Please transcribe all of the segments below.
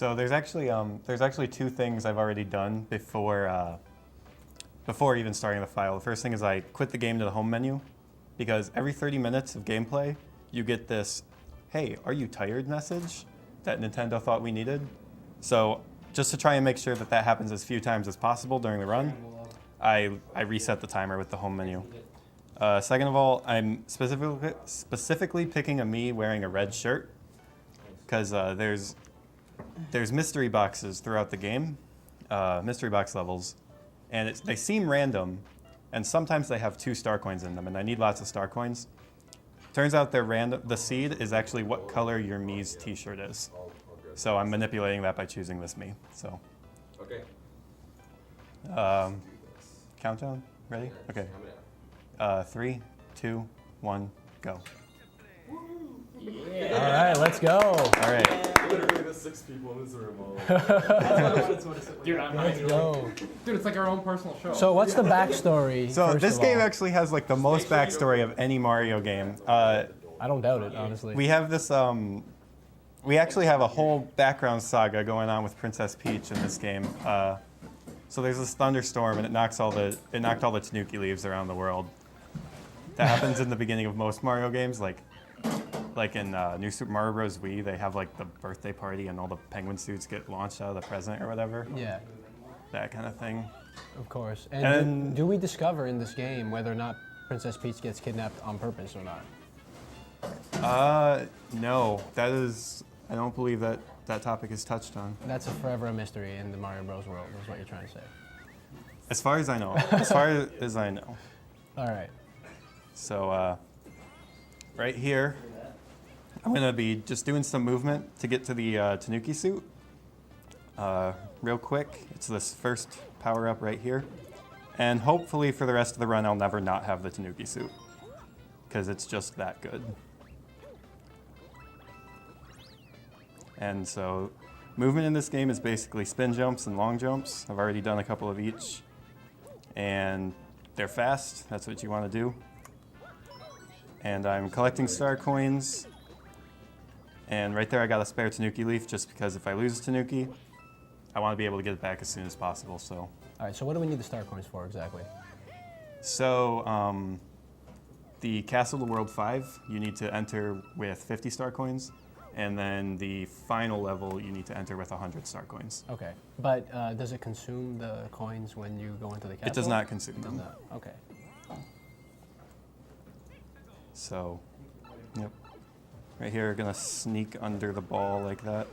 So there's actually two things I've already done before even starting the file. The first thing is I quit the game to the home menu, because every 30 minutes of gameplay, you get this, "Hey, are you tired?" message that Nintendo thought we needed. So just to try and make sure that that happens as few times as possible during the run, I reset the timer with the home menu. Second of all, I'm specifically picking a me wearing a red shirt, because there's mystery boxes throughout the game, mystery box levels, and they seem random, and sometimes they have 2 star coins in them, and I need lots of star coins. Turns out they're random. The seed is actually what color your Mii's t-shirt is. So I'm manipulating that by choosing this Mii. So. Okay. Countdown? Ready? Okay. 3, 2, 1, go. Yeah. All right, let's go. All right. Literally the 6 people in this room. Dude, Let's go. Dude, it's like our own personal show. So what's the backstory? So first this of game all? actually has like the most backstory of any Mario game. I don't doubt it, honestly. We have this. We actually have a whole background saga going on with Princess Peach in this game. So there's this thunderstorm, and it knocked all the Tanuki leaves around the world. That happens in the beginning of most Mario games, like in New Super Mario Bros. Wii. They have like the birthday party, and all the penguin suits get launched out of the present or whatever. Yeah, That kind of thing. of course. And do we discover in this game whether or not Princess Peach gets kidnapped on purpose or not? No, that is. I don't believe that topic is touched on. That's forever a mystery in the Mario Bros. World, is what you're trying to say. As far as I know. As far as I know. All right. So right here, I'm gonna be just doing some movement to get to the Tanuki suit. Real quick, it's this first power up right here. And hopefully for the rest of the run, I'll never not have the Tanuki suit, because it's just that good. And so movement in this game is basically spin jumps and long jumps. I've already done a couple of each. And they're fast, that's what you want to do. And I'm collecting star coins. And right there I got a spare Tanuki leaf, just because if I lose a Tanuki, I want to be able to get it back as soon as possible. So. All right, so what do we need the star coins for exactly? So the Castle to World 5, you need to enter with 50 star coins. And then the final level, you need to enter with 100 star coins. Okay, but does it consume the coins when you go into the castle? It does not consume them. No. Okay. So, yep. Right here, gonna sneak under the ball like that.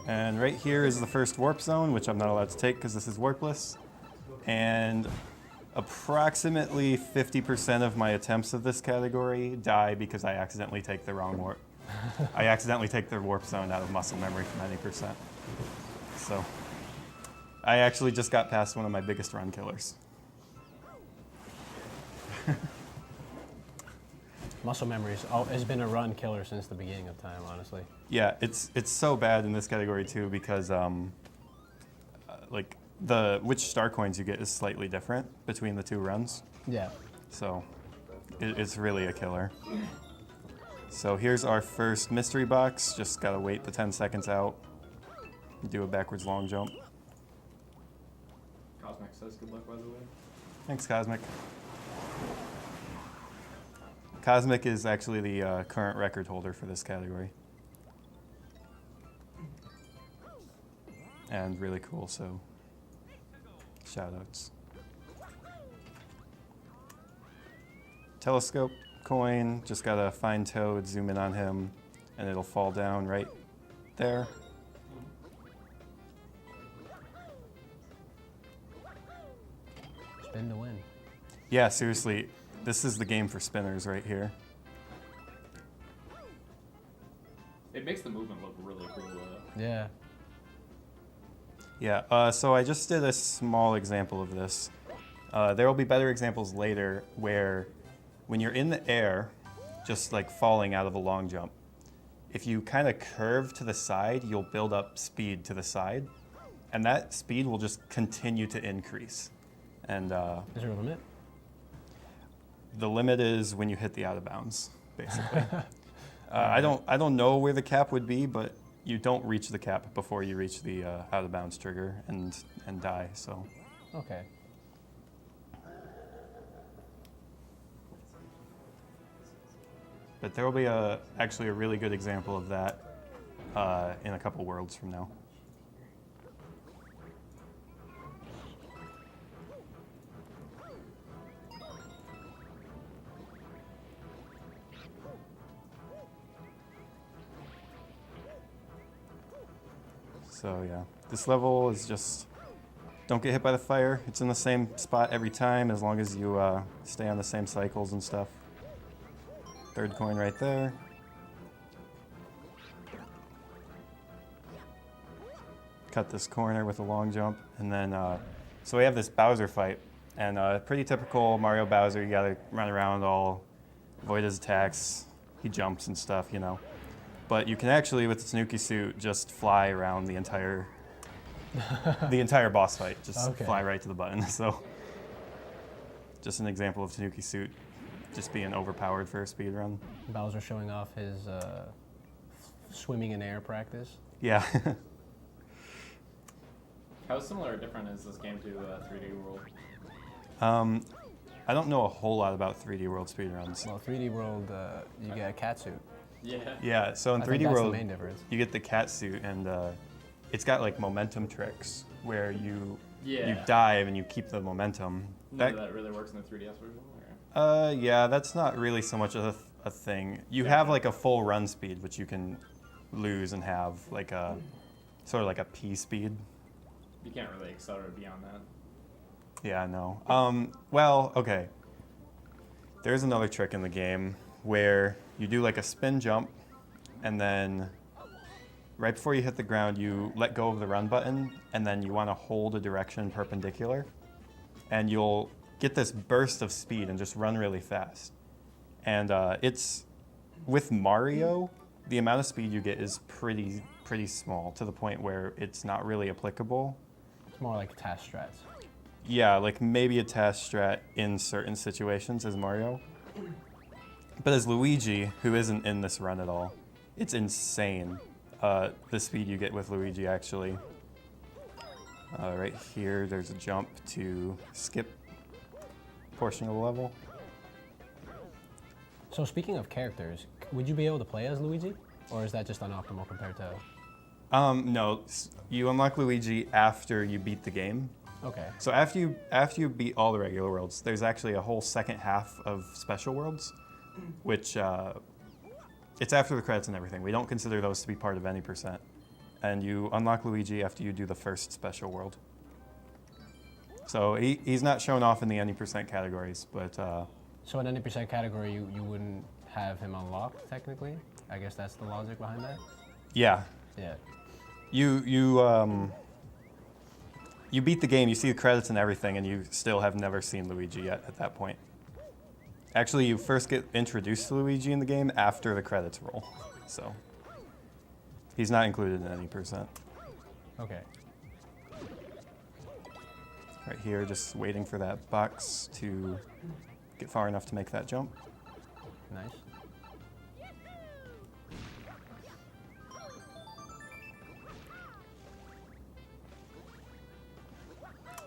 And right here is the first warp zone, which I'm not allowed to take because this is warpless. And approximately 50% of my attempts of this category die because I accidentally take the wrong warp. I accidentally take the warp zone out of muscle memory from any percent. So I actually just got past one of my biggest run killers. Muscle memory has been a run killer since the beginning of time, honestly. Yeah, it's so bad in this category too, because like which star coins you get is slightly different between the 2 runs. Yeah. So it's really a killer. So here's our first mystery box. Just gotta wait the 10 seconds out. Do a backwards long jump. Cosmic says good luck, by the way. Thanks, Cosmic. Cosmic is actually the current record holder for this category. And really cool, so shoutouts. Telescope coin, just gotta find Toad, zoom in on him, and it'll fall down right there. Spin to win. Yeah, seriously, this is the game for spinners right here. It makes the movement look really cool, though. Yeah. Yeah, so I just did a small example of this. There will be better examples later where when you're in the air, just like falling out of a long jump, if you kind of curve to the side, you'll build up speed to the side, and that speed will just continue to increase. And Is there a limit? the limit is when you hit the out of bounds, basically. I don't know where the cap would be, but you don't reach the cap before you reach the out of bounds trigger and die. So Okay. but there will be actually a really good example of that in a couple worlds from now. So yeah, this level is just don't get hit by the fire. It's in the same spot every time as long as you stay on the same cycles and stuff. Third coin right there. Cut this corner with a long jump, and then so we have this Bowser fight, and pretty typical Mario Bowser. You gotta run around, all avoid his attacks. He jumps and stuff, you know. But you can actually, with the Tanuki suit, just fly around the entire boss fight. Just Okay. fly right to the button. So, just an example of Tanuki suit just being overpowered for a speed run. Bowser showing off his swimming in air practice. Yeah. How similar or different is this game to 3D World? I don't know a whole lot about 3D World speedruns. Well, 3D World, you get a cat suit. Yeah. Yeah, so in I 3D think that's World, the main difference. you get the cat suit, and it's got like momentum tricks where you dive and you keep the momentum. That really works in the 3DS version? Yeah, that's not really so much a thing. You have like a full run speed, which you can lose and have like a sort of like a P speed. You can't really accelerate beyond that. Yeah, no. Well, okay. There's another trick in the game where you do like a spin jump, and then right before you hit the ground, you let go of the run button, and then you want to hold a direction perpendicular, and you'll get this burst of speed and just run really fast. And it's with Mario, the amount of speed you get is pretty small, to the point where it's not really applicable. It's more like task strats. Yeah, like maybe a task strat in certain situations as Mario. But as Luigi, who isn't in this run at all, it's insane, the speed you get with Luigi, actually. Right here, there's a jump to skip a portion of the level. So speaking of characters, would you be able to play as Luigi? Or is that just unoptimal compared to... No, you unlock Luigi after you beat the game. Okay. So after you beat all the regular worlds, there's actually a whole second half of special worlds, which it's after the credits and everything. We don't consider those to be part of any percent. And you unlock Luigi after you do the first special world. So he's not shown off in the any percent categories, but... So in any percent category, you wouldn't have him unlocked, technically? I guess that's the logic behind that? Yeah. Yeah. You beat the game, you see the credits and everything, and you still have never seen Luigi yet at that point. Actually, you first get introduced to Luigi in the game after the credits roll, so he's not included in any percent. Okay. Right here, just waiting for that box to get far enough to make that jump. Nice.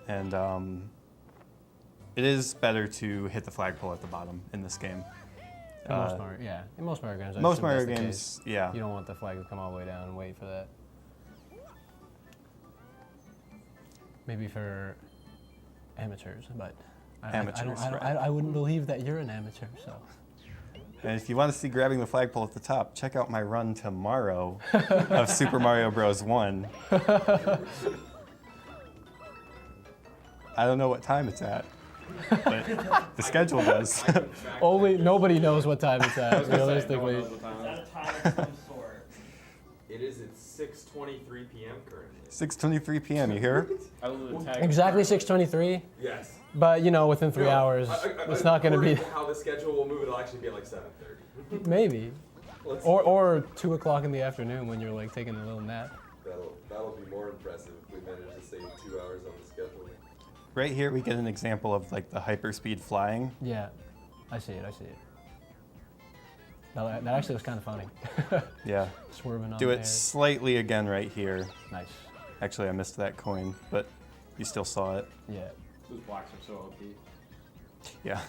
And it is better to hit the flagpole at the bottom in this game. In most Mario, yeah. In most Mario games. I Most assume Mario that's the games, case. yeah. You don't want the flag to come all the way down and wait for that. Maybe for amateurs, but Amateurs, right. I wouldn't believe that you're an amateur, so. And if you want to see grabbing the flagpole at the top, check out my run tomorrow of Super Mario Bros. 1. I don't know what time it's at, but the schedule does. Nobody knows what time it's at, realistically. Is that a time of some sort? It is at 6:23 p.m. currently. 6:23 p.m., you hear? I love the tag. Exactly 6:23, Yes. but within 3 hours, it's not going to be. How the schedule will move, it'll actually be at like 7:30. Maybe. Or 2 o'clock in the afternoon when you're like taking a little nap. That'll be more impressive if we manage to save 2 hours on the schedule. Right here we get an example of like the hyperspeed flying. Yeah, I see it. No, that actually was kind of funny. Yeah. Swerving on Do the it air. slightly again right here. Nice. Actually, I missed that coin, but you still saw it. Yeah. Those blocks are so OP. Yeah.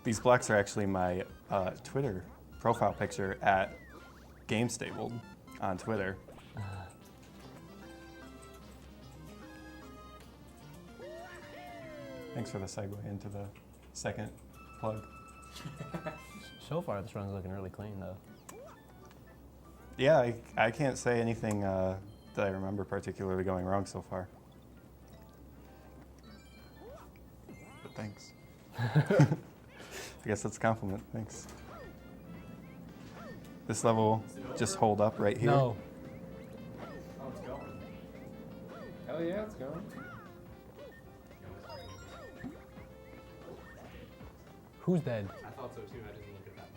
These blocks are actually my Twitter profile picture at gamestabled on Twitter. Thanks for the segue into the second plug. So far, this run's looking really clean, though. Yeah, I can't say anything that I remember particularly going wrong so far. But thanks. I guess that's a compliment. Thanks. This level just hold up right here. No. Oh, it's going. Hell yeah, it's going. Who's dead? I thought so too. I didn't look at that.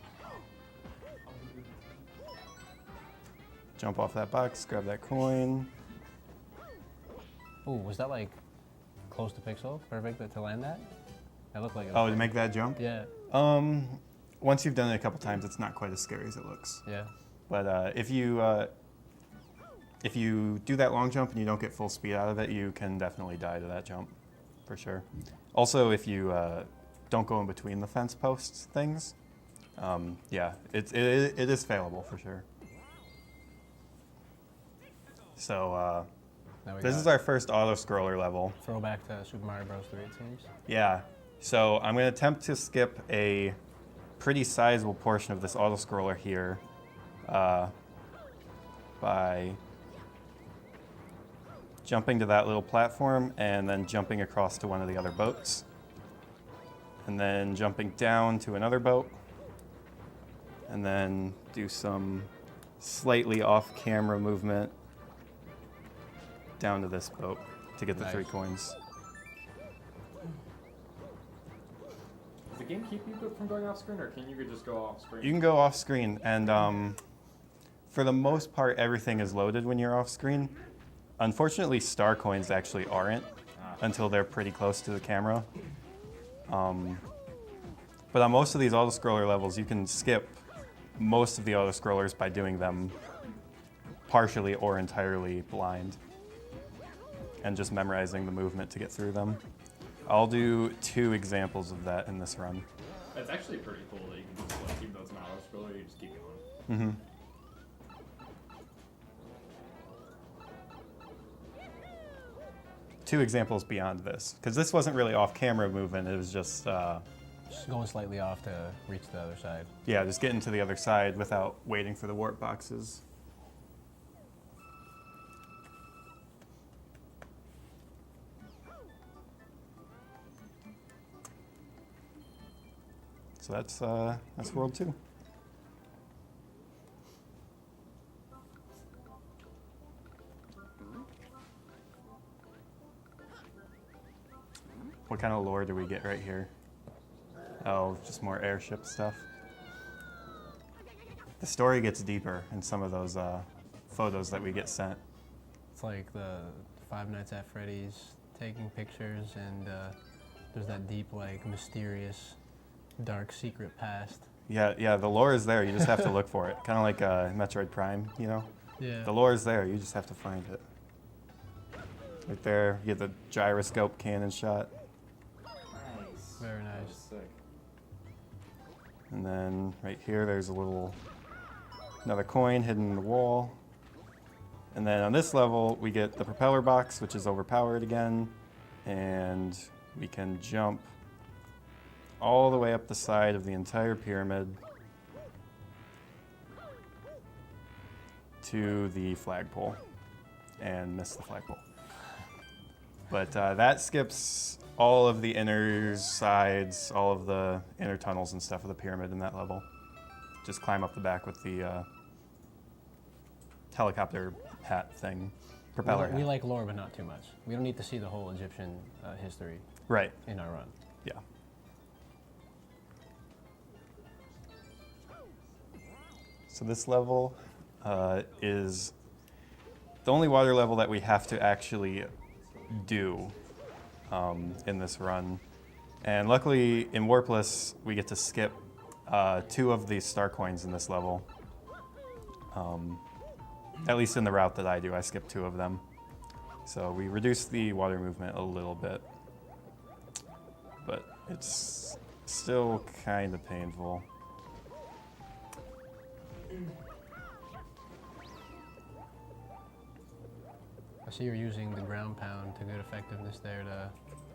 Jump off that box, grab that coin. Ooh, was that like close to pixel? Perfect to land that? That looked like it. Oh, to make that jump? Yeah. Once you've done it a couple times, it's not quite as scary as it looks. Yeah. But if you do that long jump and you don't get full speed out of it, you can definitely die to that jump, for sure. Also, if you don't go in between the fence posts things, yeah, it is failable for sure. So this is our first auto-scroller level. Throwback to Super Mario Bros. 3, it seems. Yeah, so I'm going to attempt to skip a pretty sizable portion of this auto-scroller here by jumping to that little platform and then jumping across to one of the other boats. And then jumping down to another boat. And then do some slightly off-camera movement down to this boat to get the Nice. 3 coins. Does the game keep you from going off screen, or can you just go off screen? You can go off screen, and for the most part, everything is loaded when you're off screen. Unfortunately, star coins actually aren't until they're pretty close to the camera. But on most of these auto-scroller levels, you can skip most of the auto-scrollers by doing them partially or entirely blind and just memorizing the movement to get through them. I'll do 2 examples of that in this run. It's actually pretty cool that you can just, like, even though it's an auto scroller, you just keep going. Mm-hmm. Two examples beyond this, because this wasn't really off-camera movement. It was just, Just going slightly off to reach the other side. yeah, just getting to the other side without waiting for the warp boxes. So that's World 2. What kind of lore do we get right here? Oh, just more airship stuff. The story gets deeper in some of those photos that we get sent. It's like the Five Nights at Freddy's taking pictures, and there's that deep, like, mysterious, dark secret past. Yeah, the lore is there. You just have to look for it. Kind of like Metroid Prime, you know? Yeah. The lore is there. You just have to find it. Right there, you get the gyroscope cannon shot. Nice. Very nice. Sick. And then right here, there's another coin hidden in the wall. And then on this level, we get the propeller box, which is overpowered again. And we can jump all the way up the side of the entire pyramid to the flagpole and miss the flagpole. But that skips all of the inner sides, all of the inner tunnels and stuff of the pyramid in that level. Just climb up the back with the helicopter hat thing, propeller hat. We like lore, but not too much. We don't need to see the whole Egyptian history Right, in our run. yeah. So this level is the only water level that we have to actually do in this run. And luckily, in Warpless, we get to skip 2 of these star coins in this level. At least in the route that I do, I skip 2 of them. So we reduce the water movement a little bit. But it's still kind of painful. I see you're using the ground pound to good effectiveness there to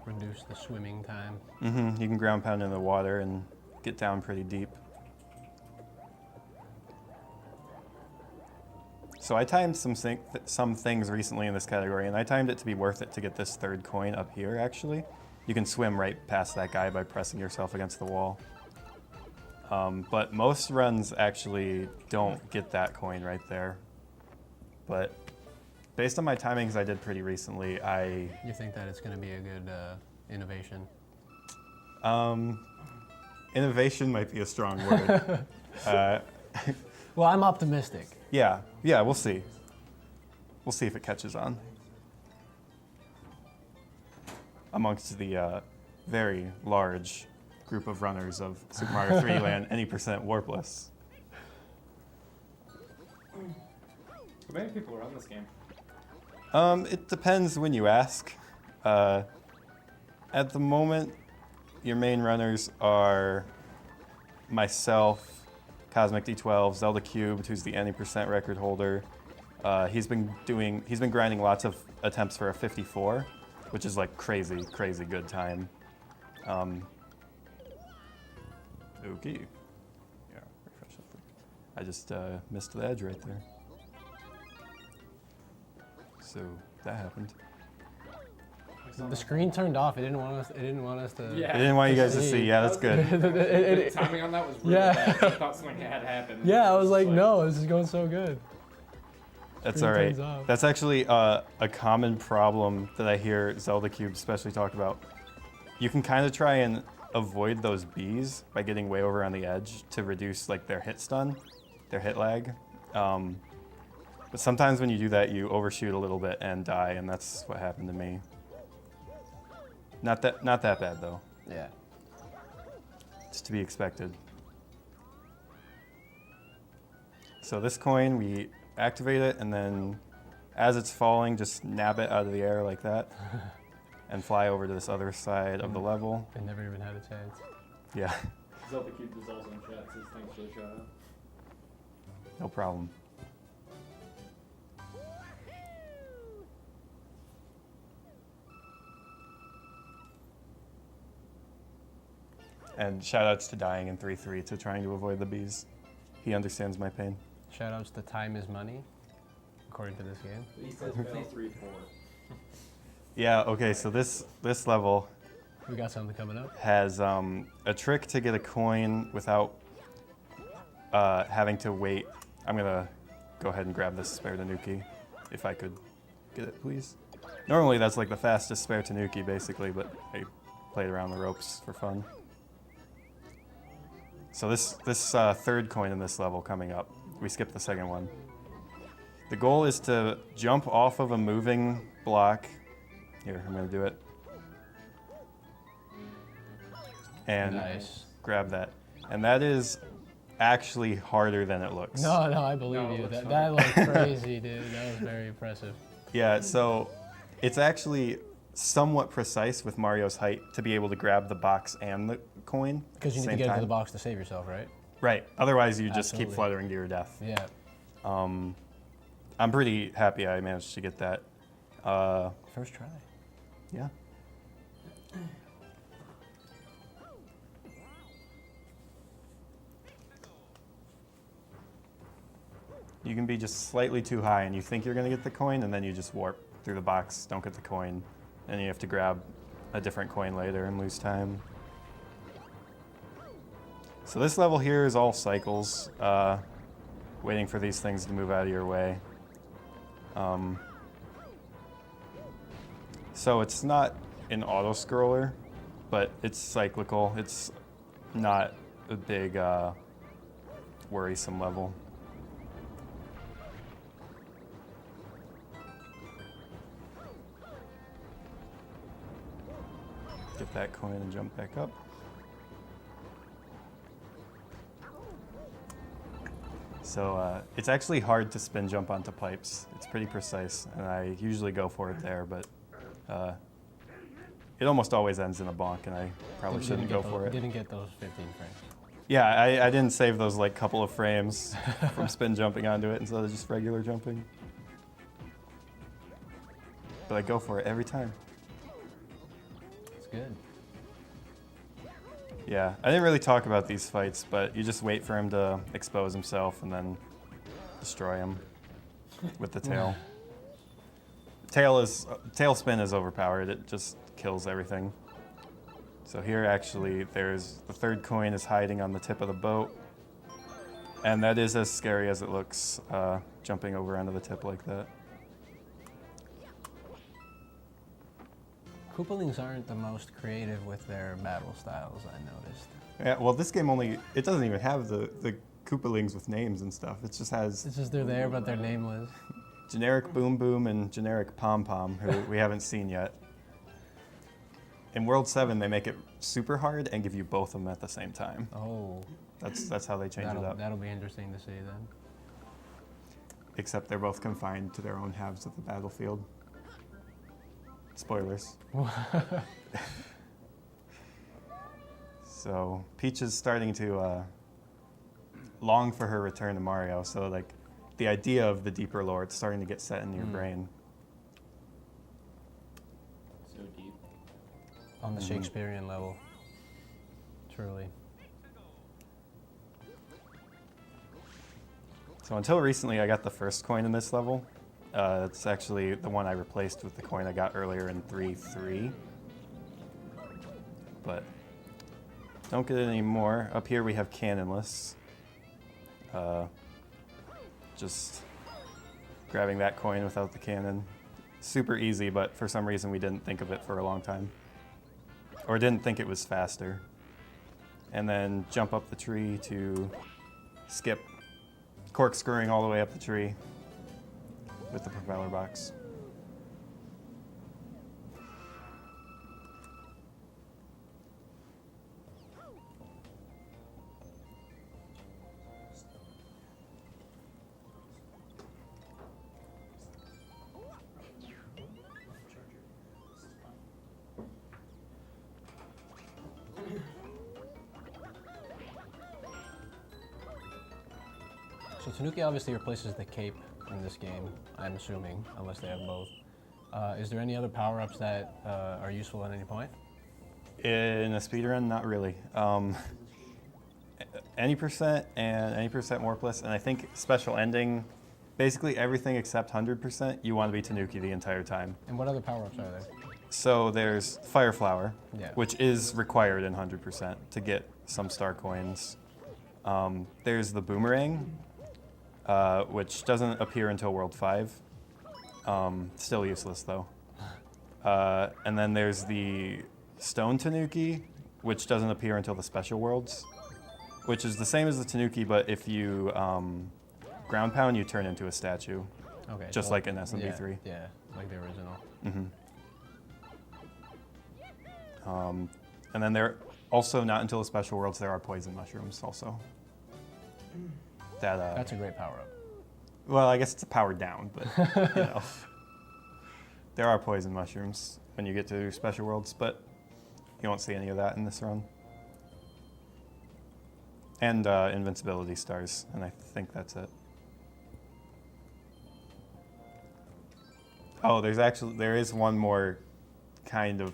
reduce the swimming time. You can ground pound in the water and get down pretty deep. So I timed some things recently in this category, and I timed it to be worth it to get this 3rd coin up here, actually. You can swim right past that guy by pressing yourself against the wall. But most runs actually don't get that coin right there. But based on my timings I did pretty recently, You think that it's going to be a good innovation? Innovation might be a strong word. Well, I'm optimistic. Yeah, we'll see. We'll see if it catches on. Amongst the very large group of runners of Super Mario 3 Land, any percent Warpless. How many people run this game? It depends when you ask. At the moment, your main runners are myself, Cosmic D12, Zelda Cubed, who's the any percent record holder. He's been grinding lots of attempts for a 54, which is like crazy good time. Okay. Yeah, refresh that. I just missed the edge right there. So that happened. The screen turned off. It didn't want us. It didn't want us to. Yeah. I didn't want you guys to see. Yeah, that's good. The timing on that was really Yeah. bad. I thought something had happened. Yeah, I was like, no, this is going so good. That's Screen all right. turns off. That's actually a common problem that I hear Zelda Cube especially talk about. You can kind of try and avoid those bees by getting way over on the edge to reduce like their hit stun, their hit lag. But sometimes when you do that, you overshoot a little bit and die, and that's what happened to me. Not that bad though. Yeah. It's to be expected. So this coin, we activate it, and then as it's falling, just nab it out of the air like that, and fly over to this other side of the level. It never even had a chance. Yeah, Zelda Cube is also in chat, says thanks for the shout out. no problem. And shoutouts to dying in 3-3 to trying to avoid the bees. He understands my pain. Shoutouts to time is money, according to this game. He says Battle 3-4. Yeah, okay, so this level We got something coming up. has a trick to get a coin without having to wait. I'm gonna go ahead and grab this spare Tanuki, if I could get it, please. Normally that's like the fastest spare Tanuki, basically, but I played around the ropes for fun. So this third coin in this level coming up, we skipped the second one. The goal is to jump off of a moving block. Here, I'm gonna do it. And Nice. grab that. And that is actually harder than it looks. No, I believe No, it you. looks That looked crazy, dude. That was very impressive. Yeah, so it's actually somewhat precise with Mario's height to be able to grab the box and the coin. Because you need to same get into the time. box to save yourself, right? Right. Otherwise, you just keep Absolutely. fluttering to your death. Yeah. I'm pretty happy I managed to get that. First try. Yeah. You can be just slightly too high and you think you're going to get the coin, and then you just warp through the box, don't get the coin, and you have to grab a different coin later and lose time. So this level here is all cycles, waiting for these things to move out of your way. So it's not an auto-scroller, but it's cyclical. It's not a big worrisome level. Get that coin and jump back up. So it's actually hard to spin jump onto pipes. It's pretty precise, and I usually go for it there, but it almost always ends in a bonk, and I probably shouldn't go for it. Didn't get those 15 frames. Yeah, I didn't save those like couple of frames from spin jumping onto it instead of just regular jumping. But I go for it every time. It's good. Yeah, I didn't really talk about these fights, but you just wait for him to expose himself and then destroy him with the tail. Tail spin is overpowered. It just kills everything. So here actually there's the third coin is hiding on the tip of the boat. And that is as scary as it looks, jumping over onto the tip like that. Koopalings aren't the most creative with their battle styles, I noticed. Yeah, well this game it doesn't even have the Koopalings with names and stuff. It just has It's just they're there, but they're nameless. generic Boom Boom and generic Pom Pom, who we haven't seen yet. In World 7, they make it super hard and give you both of them at the same time. Oh. That's how they change it up. That'll be interesting to see then. Except they're both confined to their own halves of the battlefield. Spoilers. So Peach is starting to long for her return to Mario. So like the idea of the deeper lore, it's starting to get set in your brain. So deep. On the Shakespearean level. Truly. So until recently, I got the first coin in this level. It's actually the one I replaced with the coin I got earlier in 3-3. But don't get it anymore. Up here we have cannonless. Just grabbing that coin without the cannon. Super easy, but for some reason we didn't think of it for a long time. Or didn't think it was faster. And then jump up the tree to skip, corkscrewing all the way up the tree with the propeller box. So Tanuki obviously replaces the cape in this game, I'm assuming, unless they have both. Is there any other power-ups that are useful at any point? In a speedrun, not really. Any percent and any percent Warpless, and I think special ending, basically everything except 100%, you want to be Tanuki the entire time. And what other power-ups are there? So there's Fire Flower, Yeah. which is required in 100% to get some star coins. There's the Boomerang, which doesn't appear until World 5. Still useless though. And then there's the Stone Tanuki, which doesn't appear until the Special Worlds, which is the same as the Tanuki, but if you ground pound, you turn into a statue, Okay. just like in SMB3. Yeah, like the original. And then there also, not until the Special Worlds, there are poison mushrooms also. That's a great power-up. Well, I guess it's a power down, but you know. There are poison mushrooms when you get to Special Worlds, but you won't see any of that in this run. And invincibility stars, and I think that's it. Oh, there is one more kind of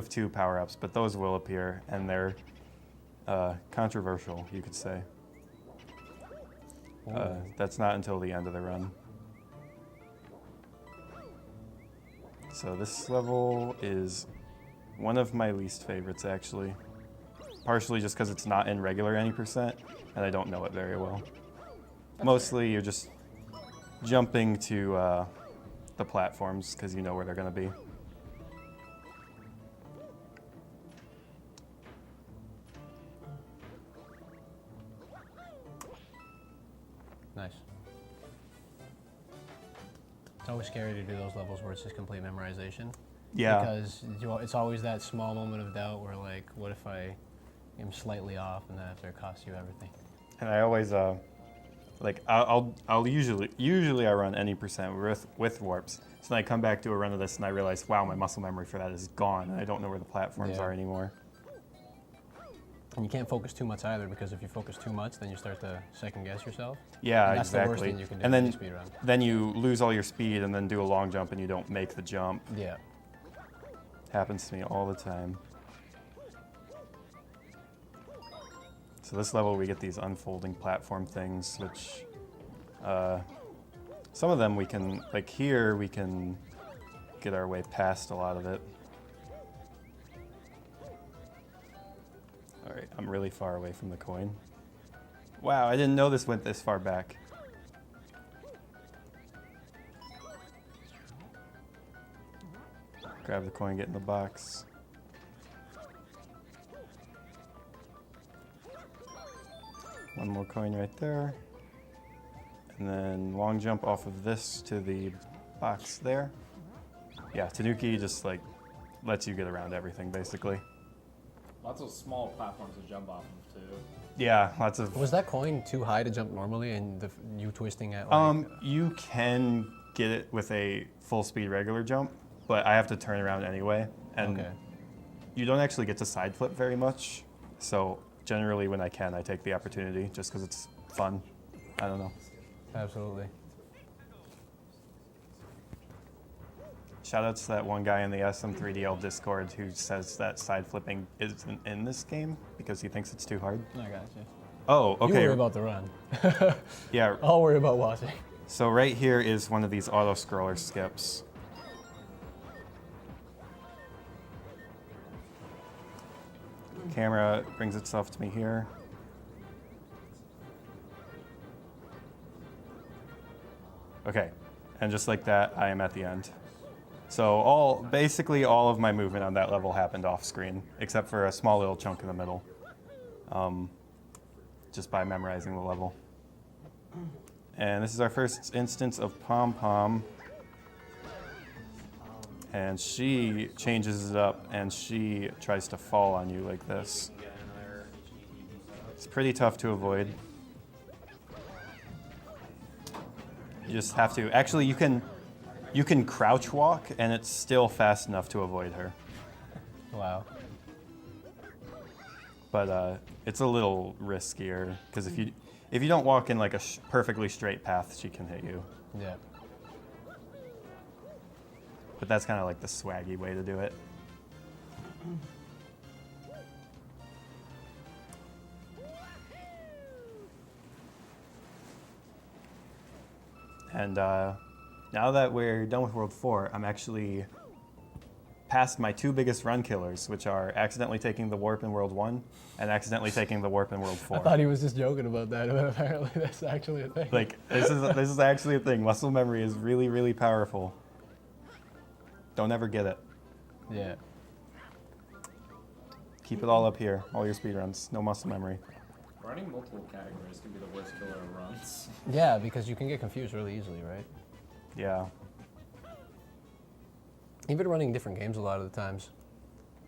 two power-ups, but those will appear, and they're controversial, you could say. That's not until the end of the run. So this level is one of my least favorites, actually. Partially just because it's not in regular any percent, and I don't know it very well. Mostly you're just jumping to the platforms because you know where they're going to be. Nice. It's always scary to do those levels where it's just complete memorization. Yeah. Because it's always that small moment of doubt where, like, what if I am slightly off and then after it costs you everything? And I always like I'll usually I run any percent with warps. So then I come back to a run of this and I realize, wow, my muscle memory for that is gone, and I don't know where the platforms Yeah. are anymore. And you can't focus too much either, because if you focus too much, then you start to second guess yourself. Yeah, And that's the exactly. worst thing you can do and in then a speed run. then you lose all your speed and then do a long jump and you don't make the jump. Yeah. Happens to me all the time. So this level we get these unfolding platform things, which some of them we can, like here, we can get our way past a lot of it. All right, I'm really far away from the coin. Wow, I didn't know this went this far back. Grab the coin, get in the box. One more coin right there. And then long jump off of this to the box there. Yeah, Tanuki just like lets you get around everything basically. Lots of small platforms to jump off of too. Yeah, lots of. Was that coin too high to jump normally, and you twisting at like? You can get it with a full speed regular jump, but I have to turn around anyway, and Okay. you don't actually get to side flip very much. So generally, when I can, I take the opportunity just because it's fun. I don't know. Absolutely. Shout out to that one guy in the SM3DL Discord who says that side flipping isn't in this game because he thinks it's too hard. I got you. Oh, You okay. worry about the run. Yeah. I'll worry about watching. So right here is one of these auto scroller skips. Camera brings itself to me here. Okay, and just like that, I am at the end. So basically all of my movement on that level happened off screen, except for a small little chunk in the middle, just by memorizing the level. And this is our first instance of Pom Pom. And she changes it up and she tries to fall on you like this. It's pretty tough to avoid. You just have to, actually you can crouch walk and it's still fast enough to avoid her. Wow. But it's a little riskier because if you don't walk in like a perfectly straight path, she can hit you. Yeah. But that's kind of like the swaggy way to do it. And now that we're done with World 4, I'm actually past my two biggest run killers, which are accidentally taking the warp in World 1 and accidentally taking the warp in World 4. I thought he was just joking about that, but apparently that's actually a thing. Like, this is actually a thing. Muscle memory is really, really powerful. Don't ever get it. Yeah. Keep it all up here, all your speedruns. No muscle memory. Running multiple categories can be the worst killer of runs. Yeah, because you can get confused really easily, right? Yeah. Even running different games a lot of the times.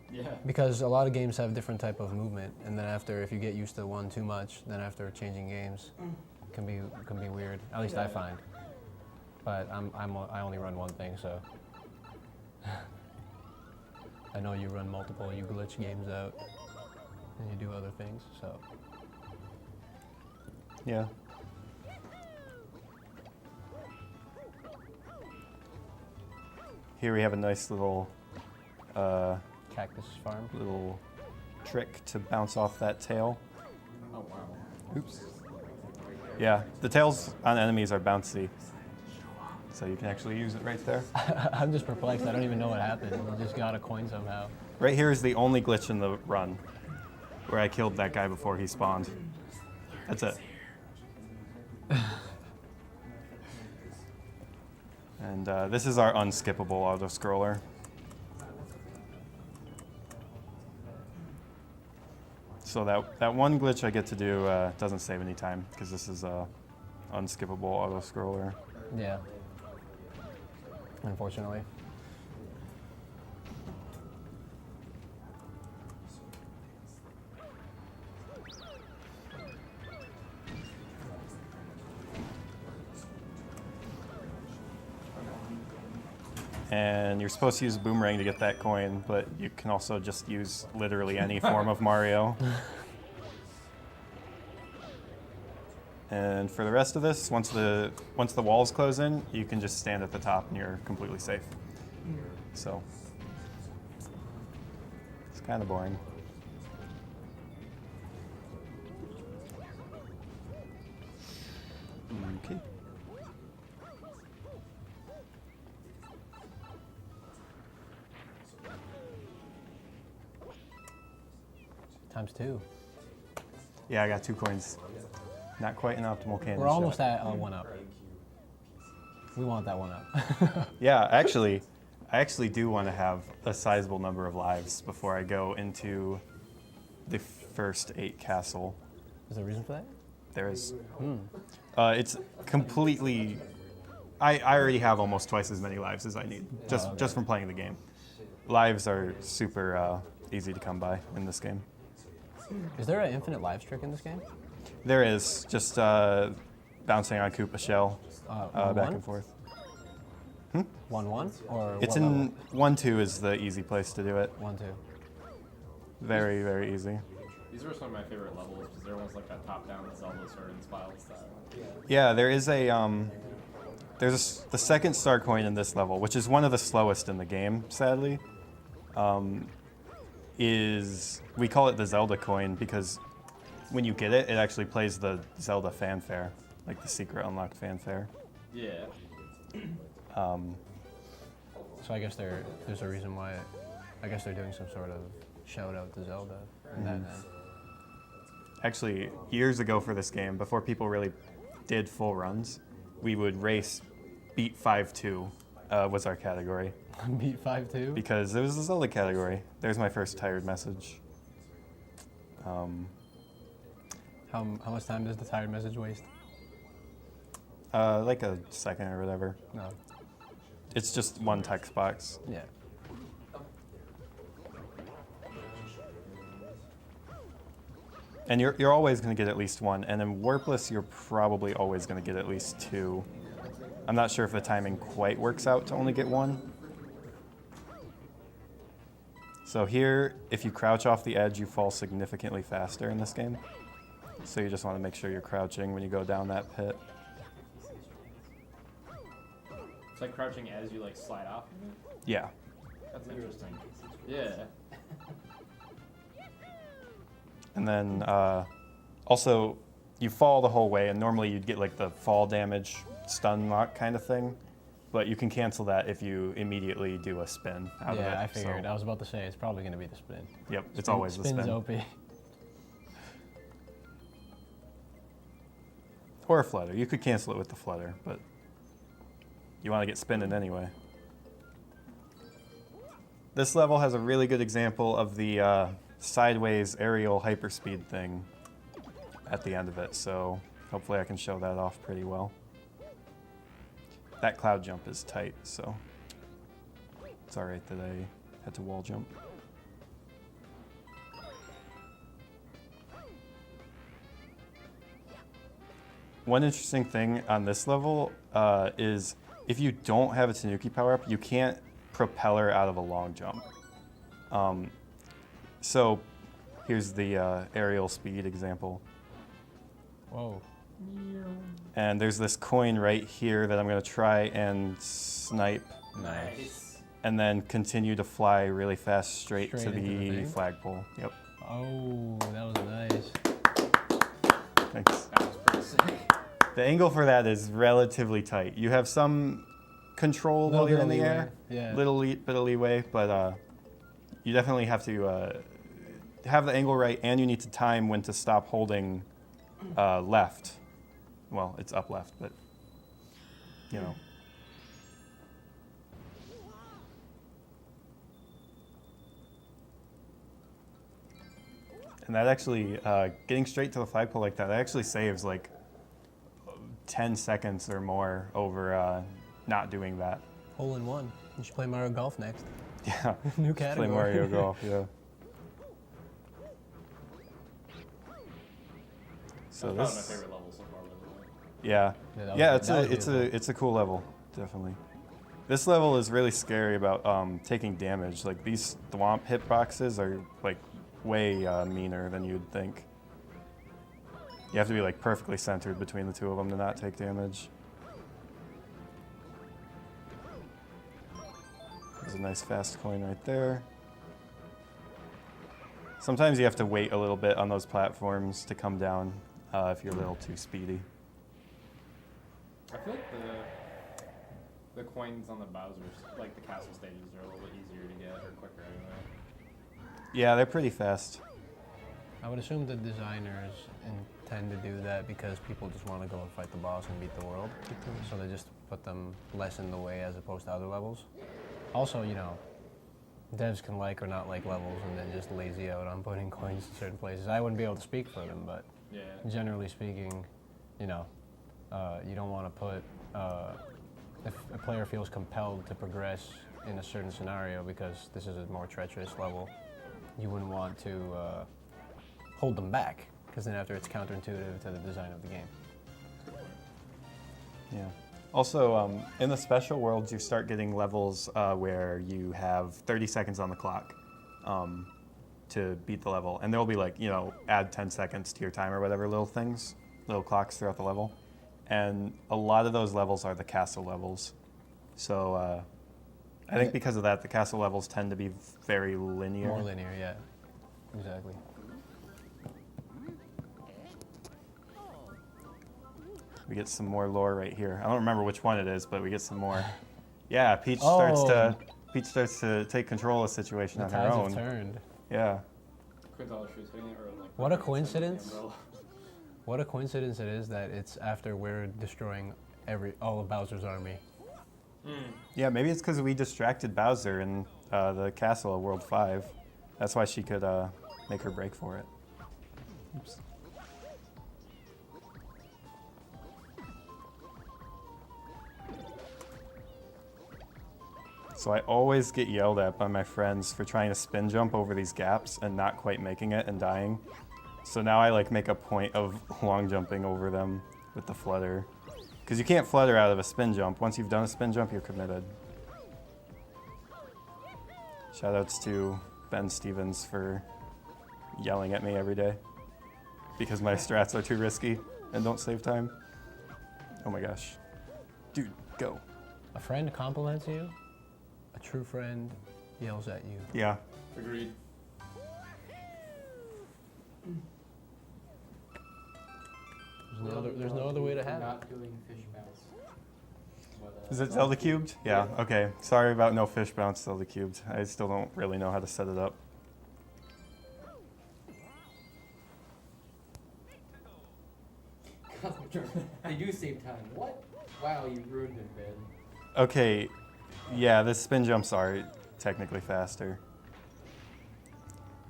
Yeah. Because a lot of games have different type of movement, and then after, if you get used to one too much, then after changing games, it can be weird. At least I find. But I only run one thing, so I know you run multiple. You glitch games out, and you do other things. So Yeah. Here we have a nice little cactus farm. little trick to bounce off that tail. Oh wow. Oops. Yeah, the tails on enemies are bouncy. So you can actually use it right there. I'm just perplexed. I don't even know what happened. You just got a coin somehow. Right here is the only glitch in the run where I killed that guy before he spawned. That's it. And this is our unskippable auto-scroller. So that one glitch I get to do doesn't save any time because this is a unskippable auto-scroller. Yeah. Unfortunately. And you're supposed to use a boomerang to get that coin, but you can also just use literally any form of Mario. And for the rest of this, once the walls close in, you can just stand at the top and you're completely safe. So it's kind of boring. Okay. Times 2. Yeah, I got 2 coins. Not quite an optimal candy We're almost shot. at 1 up. We want that 1 up. Yeah, I actually do want to have a sizable number of lives before I go into the first 8 castle. Is there a reason for that? There is. It's completely. I already have almost twice as many lives as I need, just from playing the game. Lives are super easy to come by in this game. Is there an infinite lives trick in this game? There is, just bouncing on Koopa Shell back and forth. 1-1? Or It's what in 1-2 is the easy place to do it. level? 1-2. Very, very easy. These are some of my favorite levels because they're ones like that top-down Zelda Sword and Spiral style. Yeah, there is the second star coin in this level, which is one of the slowest in the game, sadly. We call it the Zelda coin because when you get it, it actually plays the Zelda fanfare, like the secret unlocked fanfare. Yeah. So I guess there's a reason why. I guess they're doing some sort of shout out to Zelda in that end. Actually, years ago for this game, before people really did full runs, we would race beat 5-2 was our category. Beat 5-2? Because it was the Zelda category. There's my first tired message. How much time does the tired message waste? Like a second or whatever. No. It's just one text box. Yeah. And you're always going to get at least 1. And in Warpless, you're probably always going to get at least 2. I'm not sure if the timing quite works out to only get 1. So here, if you crouch off the edge, you fall significantly faster in this game. So you just want to make sure you're crouching when you go down that pit. It's like crouching as you like slide off of it. Yeah. That's interesting. Yeah. And then also, you fall the whole way, and normally you'd get like the fall damage stun lock kind of thing, but you can cancel that if you immediately do a spin out of it. Yeah, I figured. So, I was about to say it's probably going to be the spin. yep, it's always the Spin's spin. OP. Or a flutter. You could cancel it with the flutter, but you want to get spinning anyway. This level has a really good example of the sideways aerial hyperspeed thing at the end of it, so hopefully I can show that off pretty well. That cloud jump is tight, so it's alright that I had to wall jump. One interesting thing on this level is if you don't have a Tanuki power-up, you can't propeller out of a long jump. So here's the aerial speed example. Whoa. And there's this coin right here that I'm going to try and snipe Nice. and then continue to fly really fast straight to Straight into the the thing? flagpole. Yep, Oh, that was nice. thanks. That was pretty sick. The angle for that is relatively tight. You have some control while you're in the air, Yeah. little bit of leeway, but you definitely have to have the angle right, and you need to time when to stop holding left. Well, it's up left, but you know. And that actually, getting straight to the flagpole like that actually saves like 10 seconds or more over not doing that. Hole in one. You should play Mario Golf next. Yeah. New Play category. Mario Golf, yeah. So That's probably my this, favorite level so far. By the way. yeah, Yeah, that yeah, was- that was beautiful. it's a cool level, definitely. This level is really scary about taking damage. Like these thwomp hitboxes are like way meaner than you'd think. You have to be like perfectly centered between the two of them to not take damage. There's a nice fast coin right there. Sometimes you have to wait a little bit on those platforms to come down if you're a little too speedy. I feel like the coins on the Bowser's, like the castle stages, are a little bit easier to get or quicker anyway. Yeah, they're pretty fast. I would assume the designers intend to do that because people just want to go and fight the boss and beat the world. So they just put them less in the way as opposed to other levels. Also, you know, devs can like or not like levels and then just lazy out on putting coins in certain places. I wouldn't be able to speak for them, but Yeah. generally speaking, you know, you don't want to put, if a player feels compelled to progress in a certain scenario because this is a more treacherous level, you wouldn't want to hold them back, because then after it's counterintuitive to the design of the game. Yeah. Also, in the special worlds, you start getting levels where you have 30 seconds on the clock to beat the level. And there will be like, you know, add 10 seconds to your time or whatever little things, little clocks throughout the level. And a lot of those levels are the castle levels. So I think because of that, the castle levels tend to be very linear. More linear, yeah. Exactly. We get some more lore right here. I don't remember which one it is, but we get some more. Yeah, Peach Oh. starts to take control of the situation The on her tides own. have turned. Yeah. Coins all shoots hitting it, or like. What a the coincidence. umbrella. What a coincidence it is that it's after we're destroying all of Bowser's army. Yeah, maybe it's because we distracted Bowser in the castle of World 5. That's why she could make her break for it. Oops. So I always get yelled at by my friends for trying to spin jump over these gaps and not quite making it and dying. So now I like make a point of long jumping over them with the flutter. Because you can't flutter out of a spin jump. Once you've done a spin jump, you're committed. Shoutouts to Ben Stevens for yelling at me every day because my strats are too risky and don't save time. Oh my gosh. Dude, go. A friend compliments you, a true friend yells at you. Yeah. Agreed. There's no other way to have it. Not doing fish bounce. But, Is it Zelda cubed? Yeah, okay. Sorry about no fish bounce Zelda cubed. I still don't really know how to set it up. they do save time. What? Wow, you ruined it, man. Okay, yeah, the spin jumps are technically faster.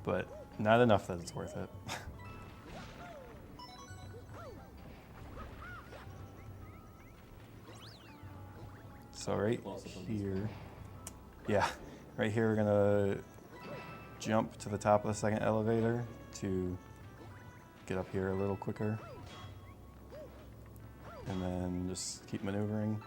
But not enough that it's worth it. So right here, yeah, right here we're gonna jump to the top of the second elevator to get up here a little quicker. And then just keep maneuvering.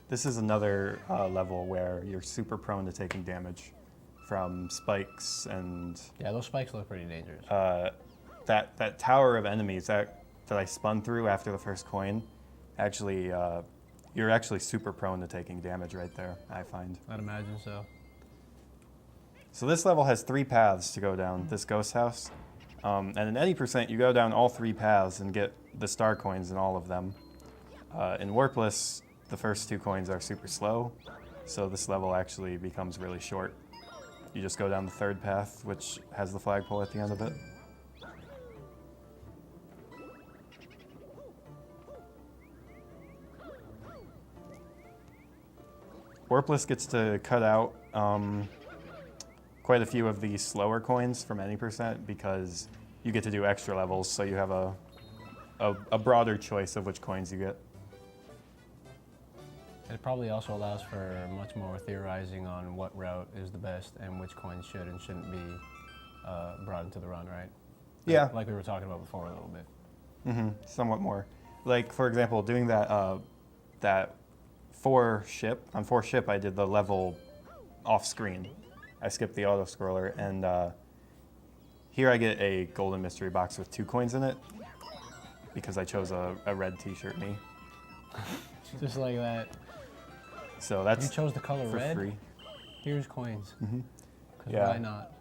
This is another level where you're super prone to taking damage from spikes and Yeah, those spikes look pretty dangerous. that tower of enemies that I spun through after the first coin. Actually, you're actually super prone to taking damage right there, I find. I'd imagine so. So this level has 3 paths to go down this ghost house. And in any percent, you go down all 3 paths and get the star coins in all of them. In Warpless, the first 2 coins are super slow, so this level actually becomes really short. You just go down the 3rd path, which has the flagpole at the end of it. Warpless gets to cut out quite a few of the slower coins from any percent because you get to do extra levels, so you have a broader choice of which coins you get. It probably also allows for much more theorizing on what route is the best and which coins should and shouldn't be brought into the run, right? Yeah. Like we were talking about before a little bit. Somewhat more. Like, for example, doing that 4 ship, on 4 ship, I did the level off screen. I skipped the auto scroller, and here I get a golden mystery box with 2 coins in it because I chose a red t-shirt me. Just like that. So that's You chose the color for red? free. Here's coins. Because Yeah. why not?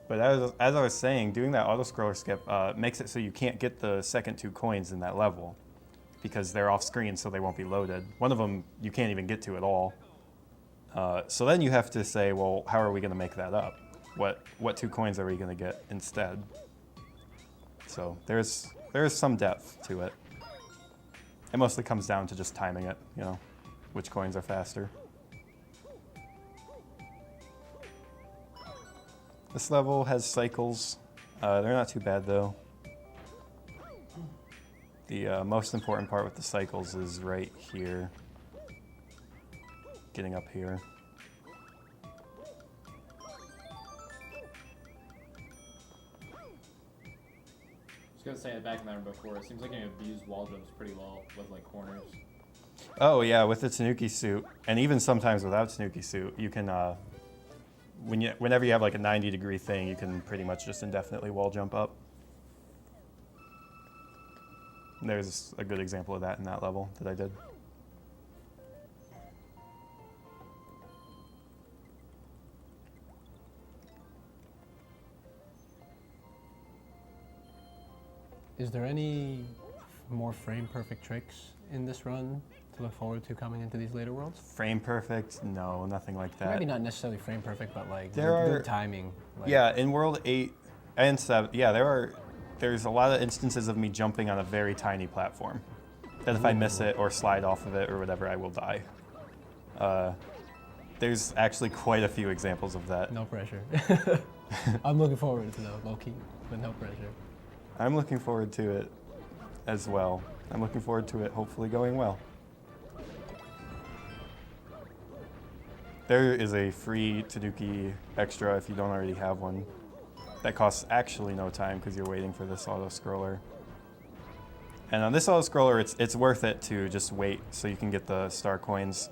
But as I was saying, doing that auto scroller skip makes it so you can't get the second 2 coins in that level because they're off screen, so they won't be loaded. One of them you can't even get to at all. So then you have to say, well, how are we going to make that up? What 2 coins are we going to get instead? So there is some depth to it. It mostly comes down to just timing it, you know, which coins are faster. This level has cycles. They're not too bad though. The most important part with the cycles is right here. Getting up here. I was gonna say it back in there before. It seems like you abuse wall jumps pretty well with like corners. Oh yeah, with the Tanuki suit, and even sometimes without Tanuki suit, you can, whenever you have like a 90-degree thing, you can pretty much just indefinitely wall jump up. And there's a good example of that in that level that I did. Is there any more frame perfect tricks in this run to look forward to coming into these later worlds? Frame perfect? No, nothing like that. Maybe not necessarily frame perfect, but like There are- good timing. Like, Yeah, in World 8 and 7, yeah, there's a lot of instances of me jumping on a very tiny platform. That if I miss it or slide off of it or whatever, I will die. There's actually quite a few examples of that. No pressure. I'm looking forward to though, low key, but no pressure. I'm looking forward to it as well. I'm looking forward to it hopefully going well. There is a free Tanuki extra if you don't already have one. That costs actually no time because you're waiting for this auto scroller. And on this auto scroller, it's worth it to just wait so you can get the star coins.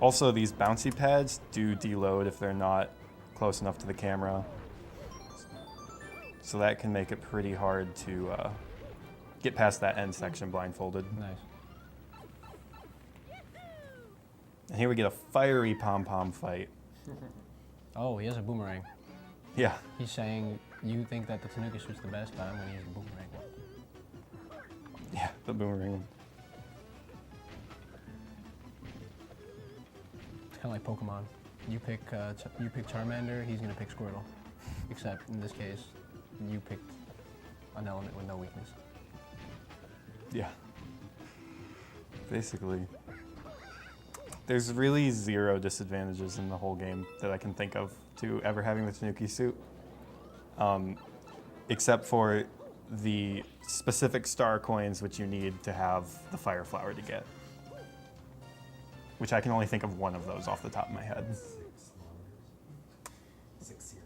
Also, these bouncy pads do deload if they're not close enough to the camera. So that can make it pretty hard to get past that end section blindfolded. Nice. And here we get a fiery pom-pom fight. Oh, he has a boomerang. Yeah. He's saying you think that the Tanuki suit's the best, but I'm gonna use the boomerang. Yeah, the boomerang. It's kind of like Pokemon. You pick Charmander, he's gonna pick Squirtle. Except in this case, you picked an element with no weakness. Yeah. Basically. There's really 0 disadvantages in the whole game that I can think of to ever having the Tanuki suit. Except for the specific star coins which you need to have the fire flower to get. Which I can only think of one of those off the top of my head. 6 CRTs.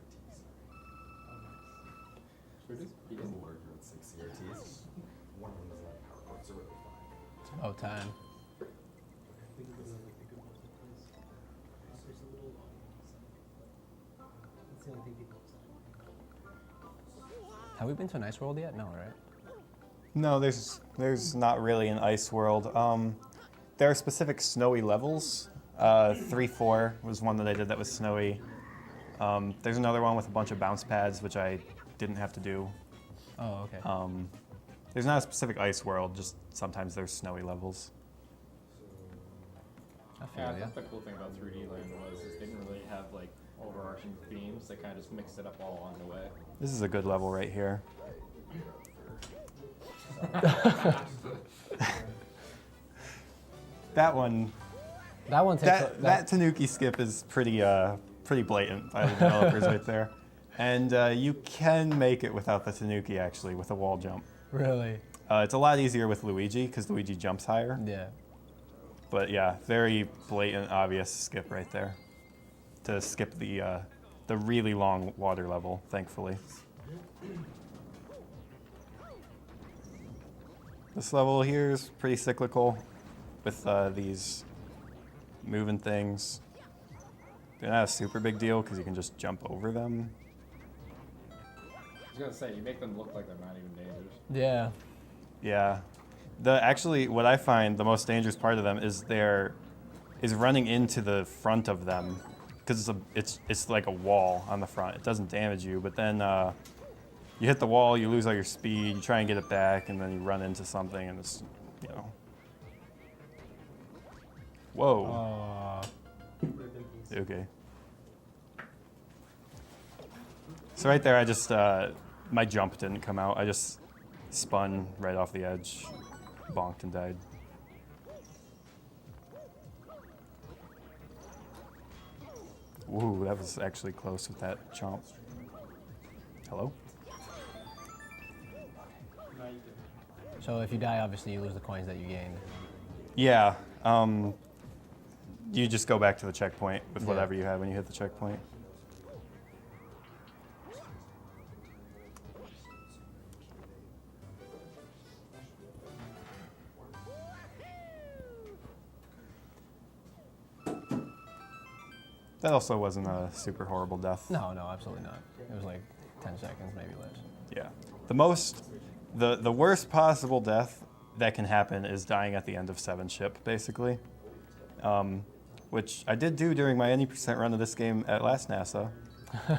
He He doesn't work with 6 CRTs. One of them doesn't have power cords, so really fine. It's about time. Have we been to an ice world yet? No, right? No, there's not really an ice world. There are specific snowy levels. 3-4 was one that I did that was snowy. There's another one with a bunch of bounce pads, which I didn't have to do. Oh, okay. There's not a specific ice world, just sometimes there's snowy levels. I feel Yeah, I ya. think the cool thing about 3D Land was they didn't really have like overarching themes. They kind of just mixed it up all along the way. This is a good level right here. That one, That one takes that Tanuki skip is pretty blatant by the developers right there. And you can make it without the Tanuki actually, with a wall jump. Really? It's a lot easier with Luigi, because Luigi jumps higher. Yeah. But yeah, very blatant, obvious skip right there. To skip the the really long water level, thankfully. This level here is pretty cyclical with these moving things. They're not a super big deal because you can just jump over them. I was gonna say, you make them look like they're not even dangerous. Yeah. Yeah. Actually, what I find the most dangerous part of them is running into the front of them, because it's like a wall on the front. It doesn't damage you, but then you hit the wall, you lose all your speed, you try and get it back, and then you run into something, and it's, you know. Whoa. Okay. So right there, I just my jump didn't come out. I just spun right off the edge, bonked, and died. Ooh, that was actually close with that chomp. Hello? So if you die, obviously you lose the coins that you gained. Yeah. You just go back to the checkpoint with Yeah. whatever you had when you hit the checkpoint. That also wasn't a super horrible death. No, absolutely not. It was like 10 seconds, maybe less. Yeah. The worst possible death that can happen is dying at the end of 7 ship, basically. Which I did do during my any percent run of this game at last NASA.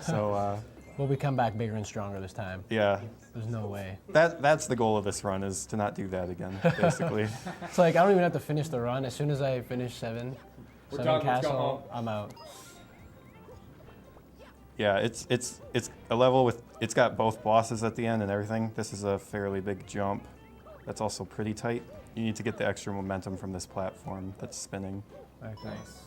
So, Well, we come back bigger and stronger this time. yeah. There's no way. That's the goal of this run, is to not do that again, basically. It's like I don't even have to finish the run. As soon as I finish 7 We're done, let's go castle, home. I'm out. Yeah, it's a level with, it's got both bosses at the end and everything. This is a fairly big jump. That's also pretty tight. You need to get the extra momentum from this platform that's spinning. Okay. Nice.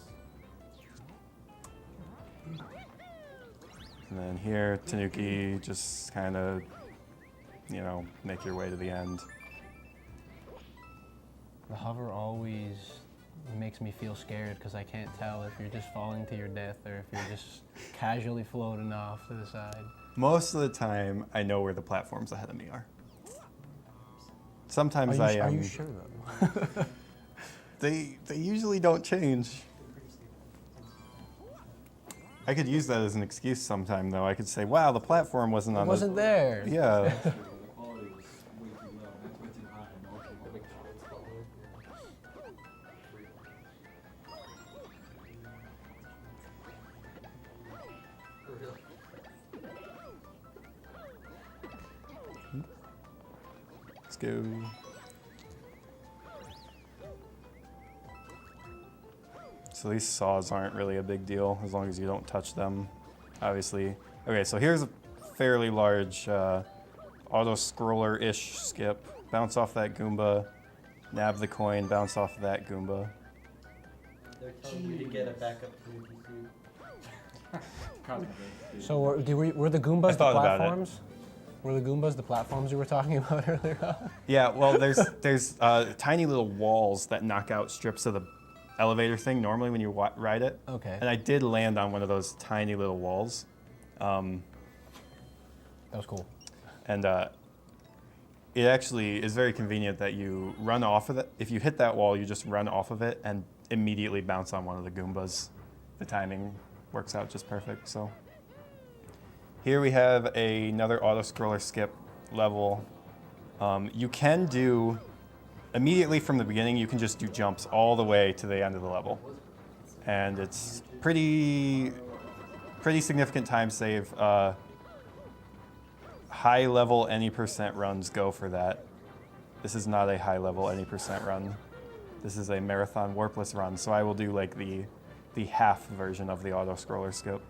And then here, Tanuki, just kind of, make your way to the end. The hover always makes me feel scared because I can't tell if you're just falling to your death or if you're just casually floating off to the side. Most of the time, I know where the platforms ahead of me are. Sometimes I Are you sure though? They usually don't change. I could use that as an excuse sometime, though. I could say, "Wow, the platform wasn't on." It wasn't there. Yeah. Let's go. So these saws aren't really a big deal as long as you don't touch them, obviously. Okay, so here's a fairly large auto-scroller-ish skip. Bounce off that Goomba, nab the coin, bounce off of that Goomba. They're telling you to get a backup Tanuki suit. So were the Goombas I the thought about it. platforms? Were the Goombas the platforms you were talking about earlier on? Yeah, well, there's tiny little walls that knock out strips of the elevator thing normally when you ride it. Okay. And I did land on one of those tiny little walls. That was cool. And it actually is very convenient that you run off of it. If you hit that wall, you just run off of it and immediately bounce on one of the Goombas. The timing works out just perfect. So here we have another auto-scroller skip level. You can do, immediately from the beginning, you can just do jumps all the way to the end of the level. And it's pretty significant time save. High level any percent runs go for that. This is not a high level any percent run. This is a marathon Warpless run, so I will do like the half version of the auto scroller skip,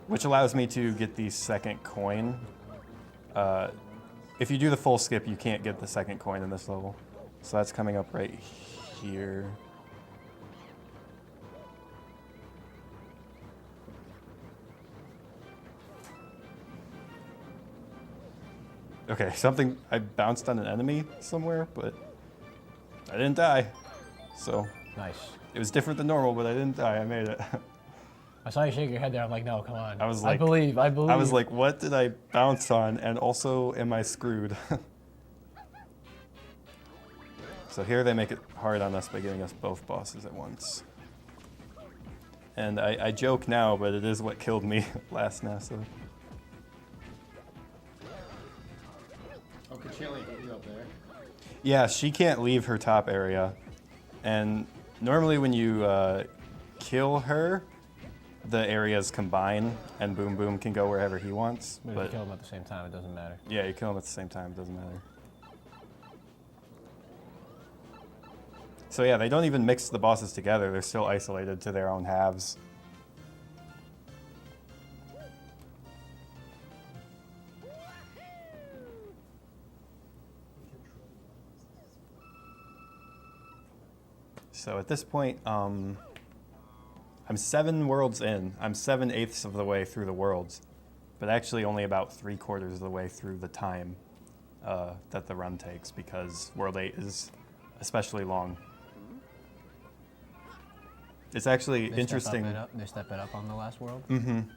which allows me to get the second coin. If you do the full skip, you can't get the second coin in this level. So that's coming up right here. Okay, I bounced on an enemy somewhere, but I didn't die. So Nice. it was different than normal, but I didn't die. I made it. I saw you shake your head there. I'm like, no, come on. I was I like- believe. I was like, what did I bounce on? And also, am I screwed? So here they make it hard on us by giving us both bosses at once. And I joke now, but it is what killed me last NASA. Oh, could she only hit you up there? Yeah, she can't leave her top area. And normally when you kill her, the areas combine and Boom Boom can go wherever he wants. But if you kill them at the same time, it doesn't matter. Yeah, you kill them at the same time, it doesn't matter. So yeah, they don't even mix the bosses together. They're still isolated to their own halves. So at this point, I'm 7 worlds in. I'm 7/8 of the way through the worlds, but actually only about 3/4 of the way through the time that the run takes, because World 8 is especially long. It's actually interesting. They step it up on the last world. Mm-hmm.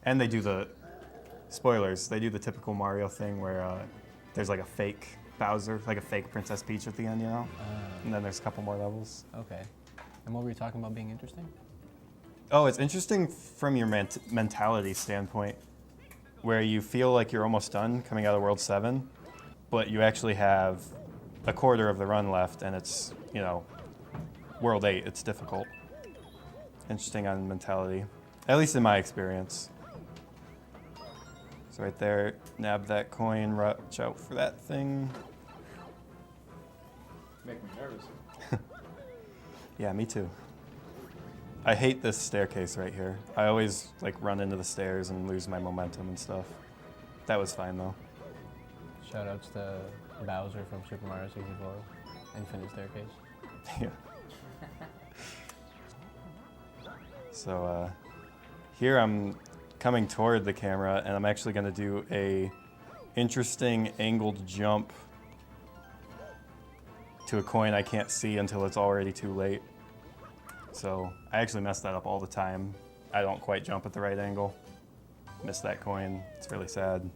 And they do the spoilers. They do the typical Mario thing where there's like a fake Bowser, like a fake Princess Peach at the end, you know? And then there's a couple more levels. Okay. And what were you talking about being interesting? Oh, it's interesting from your mentality standpoint, where you feel like you're almost done coming out of World 7, but you actually have a quarter of the run left, and it's, you know, World 8, it's difficult. Interesting on mentality, at least in my experience. So right there, nab that coin, watch out for that thing. Make me nervous. Yeah, me too. I hate this staircase right here. I always like run into the stairs and lose my momentum and stuff. That was fine though. Shoutouts to Bowser from Super Mario 64, Infinite Staircase. Yeah. So here I'm coming toward the camera, and I'm actually going to do a interesting angled jump to a coin I can't see until it's already too late. So I actually mess that up all the time. I don't quite jump at the right angle. Miss that coin. It's really sad.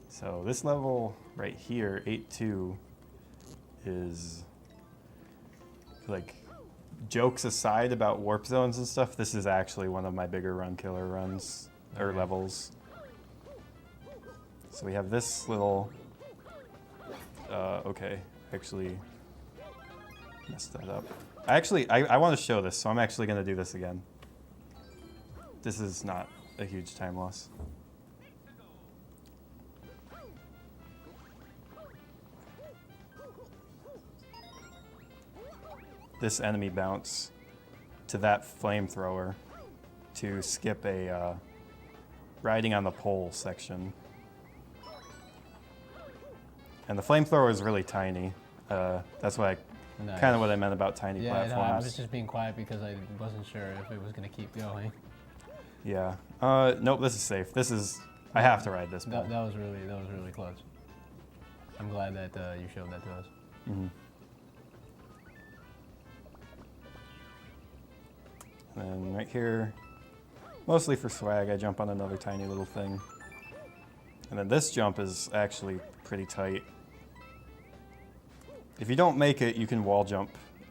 So this level right here, 8-2, is like, jokes aside about warp zones and stuff, this is actually one of my bigger run killer runs, or levels. So we have this little, okay, actually messed that up. I want to show this, so I'm actually going to do this again. This is not a huge time loss. This enemy bounce to that flamethrower to skip a riding on the pole section. And the flamethrower is really tiny. That's what Nice. kind of what I meant about tiny Yeah, platforms. no, I was just being quiet because I wasn't sure if it was going to keep going. Yeah. Nope, this is safe. This is, I have to ride this pole. That was really close. I'm glad that you showed that to us. Mm-hmm. And then right here, mostly for swag, I jump on another tiny little thing. And then this jump is actually pretty tight. If you don't make it, you can wall jump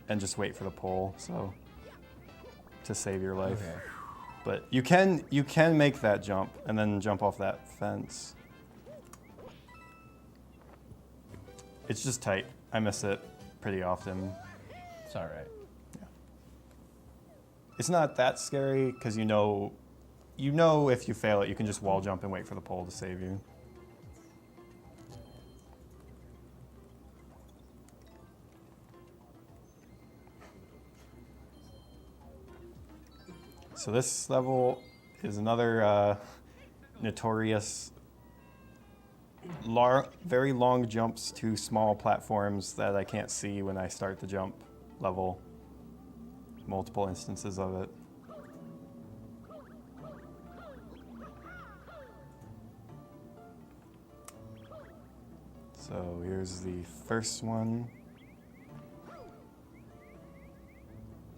and just wait for the pole, so to save your life. Okay. But you can make that jump and then jump off that fence. It's just tight. I miss it pretty often. It's all right. It's not that scary because you know if you fail it, you can just wall jump and wait for the pole to save you. So this level is another notorious very long jumps to small platforms that I can't see when I start the jump level. Multiple instances of it. So here's the first one.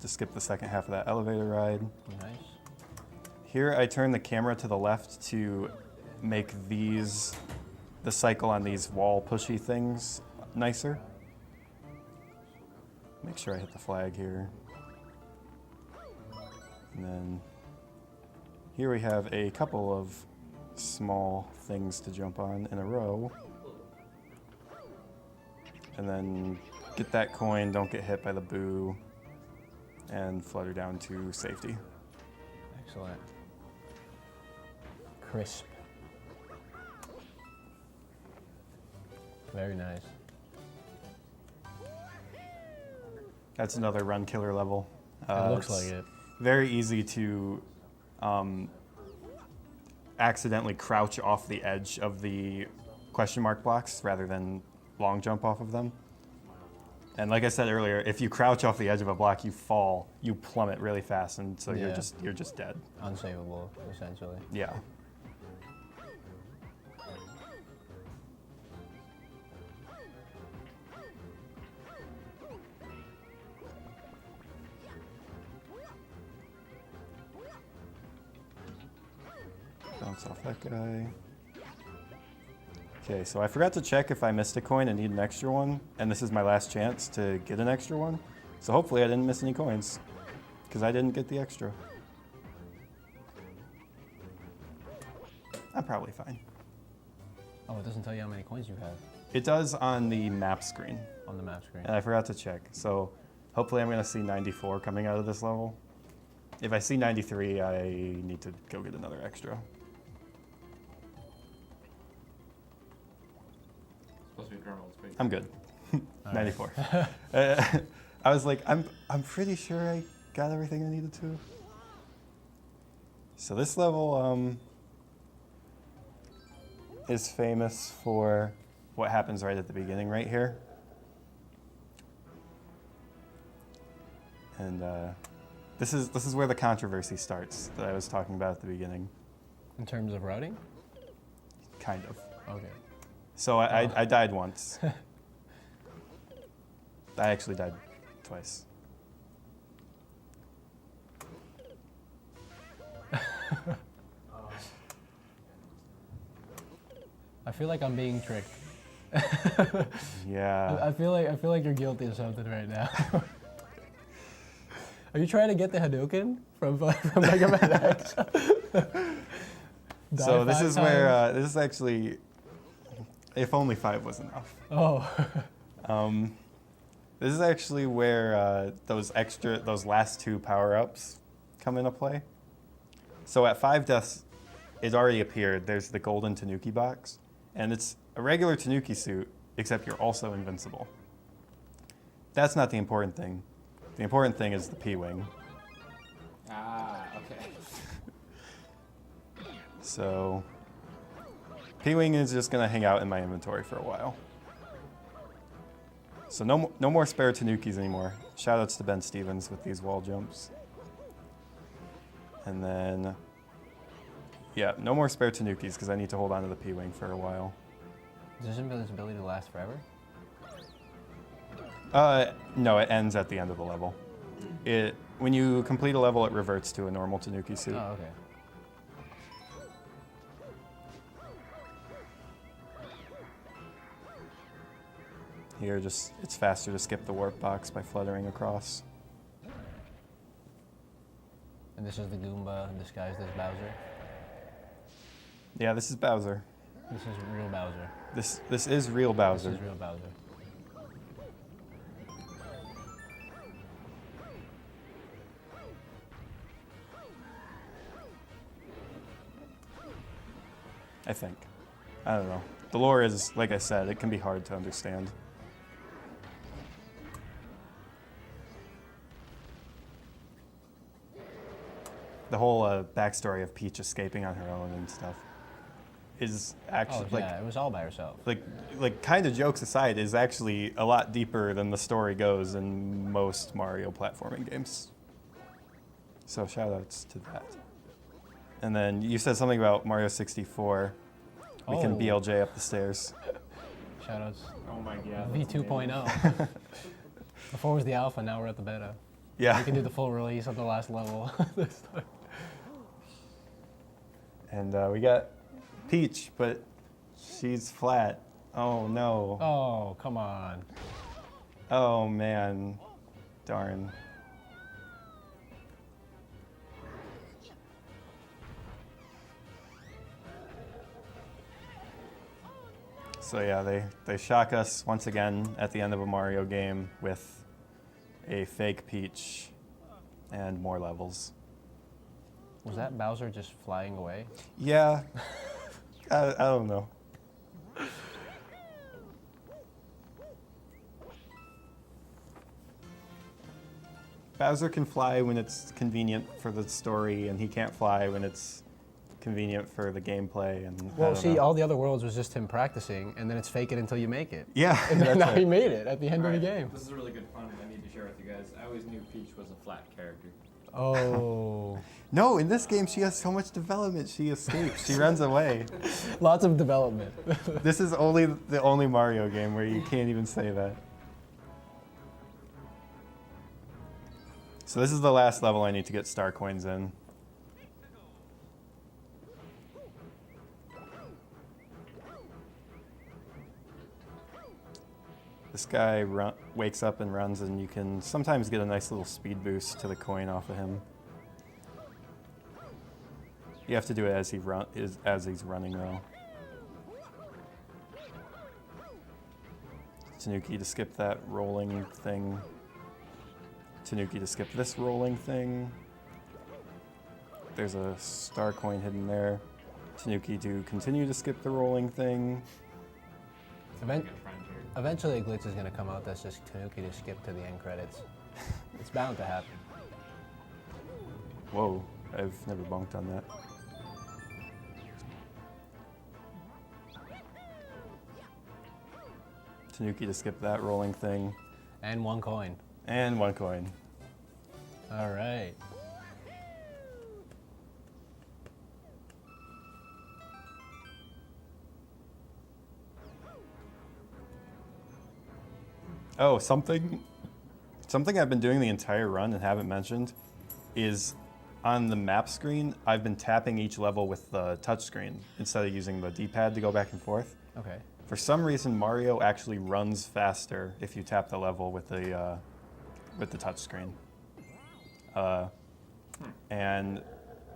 To skip the second half of that elevator ride. Nice. Here I turn the camera to the left to make the cycle on these wall pushy things nicer. Make sure I hit the flag here. And then here we have a couple of small things to jump on in a row. And then get that coin, don't get hit by the boo, and flutter down to safety. Excellent. Crisp. Very nice. That's another run killer level. It looks It's like it. Very easy to accidentally crouch off the edge of the question mark blocks rather than long jump off of them. And like I said earlier, if you crouch off the edge of a block, you fall, you plummet really fast, and so Yeah. you're just dead. Unsavable, essentially. Yeah. Bounce off that guy. Okay, so I forgot to check if I missed a coin and need an extra one, and this is my last chance to get an extra one. So hopefully I didn't miss any coins, because I didn't get the extra. I'm probably fine. Oh, it doesn't tell you how many coins you have It does on the map screen, on the map screen. and I forgot to check. So hopefully I'm going to see 94 coming out of this level. If I see 93, I need to go get another extra. Supposed to be criminal space. I'm good. All right. 94. I was like, I'm pretty sure I got everything I needed to. So this level is famous for what happens right at the beginning, right here. And this is where the controversy starts that I was talking about at the beginning, In terms of routing? kind of. Okay. So I died once. I actually died twice. I feel like I'm being tricked. Yeah. I feel like you're guilty of something right now. Are you trying to get the Hadouken from Mega Man X? So Die this 5 is where times? this is actually, if only 5 was enough. Oh. This is actually where those last 2 power-ups come into play. So at 5 deaths, it already appeared. There's the golden Tanuki box, and it's a regular Tanuki suit, except you're also invincible. That's not the important thing. The important thing is the P-wing. Ah, okay. So P-wing is just gonna hang out in my inventory for a while. So no more spare Tanukis anymore. Shoutouts to Ben Stevens with these wall jumps. And then, yeah, no more spare Tanukis because I need to hold on to the P-wing for a while. Does invincibility last forever? No, it ends at the end of the level. When you complete a level, it reverts to a normal Tanuki suit. Oh, okay. Here, it's faster to skip the warp box by fluttering across. And this is the Goomba disguised as Bowser. Yeah, this is Bowser. This is real Bowser. This is real Bowser. This is real Bowser. I think. I don't know. The lore is, like I said, it can be hard to understand. The whole backstory of Peach escaping on her own and stuff is actually Oh, yeah, it was all by herself. like kind of jokes aside, is actually a lot deeper than the story goes in most Mario platforming games. So shoutouts to that. And then you said something about Mario 64. We can Oh. BLJ up the stairs. Shoutouts. Oh my god. that's V2.0. Before it was the alpha, now we're at the beta. Yeah. We can do the full release of the last level this time. And we got Peach, but she's flat. Oh no. Oh, come on. Oh man. Darn. So yeah, they shock us once again at the end of a Mario game with a fake Peach and more levels. Was that Bowser just flying away? Yeah. I don't know. Bowser can fly when it's convenient for the story, and he can't fly when it's convenient for the gameplay. And I Well, don't see, know. all the other worlds was just him practicing, and then it's fake it until you make it. Yeah, And then that's now he right. made it at the end of the Alright, game. This is really good fun. I need to share with you guys. I always knew Peach was a flat character. Oh. No, in this game she has so much development. She escapes. She runs away. Lots of development. This is the only Mario game where you can't even say that. So this is the last level I need to get star coins in. This guy wakes up and runs, and you can sometimes get a nice little speed boost to the coin off of him. You have to do it as he's running, though. Tanuki to skip that rolling thing. Tanuki to skip this rolling thing. There's a star coin hidden there. Tanuki to continue to skip the rolling thing. Event- Good friend here. Eventually a glitch is going to come out that's just Tanuki to skip to the end credits. It's bound to happen. Whoa, I've never bonked on that. Tanuki to skip that rolling thing. And one coin. And one coin. All right. Oh, something I've been doing the entire run and haven't mentioned is on the map screen, I've been tapping each level with the touch screen instead of using the D-pad to go back and forth. Okay. For some reason, Mario actually runs faster if you tap the level with the touch screen. And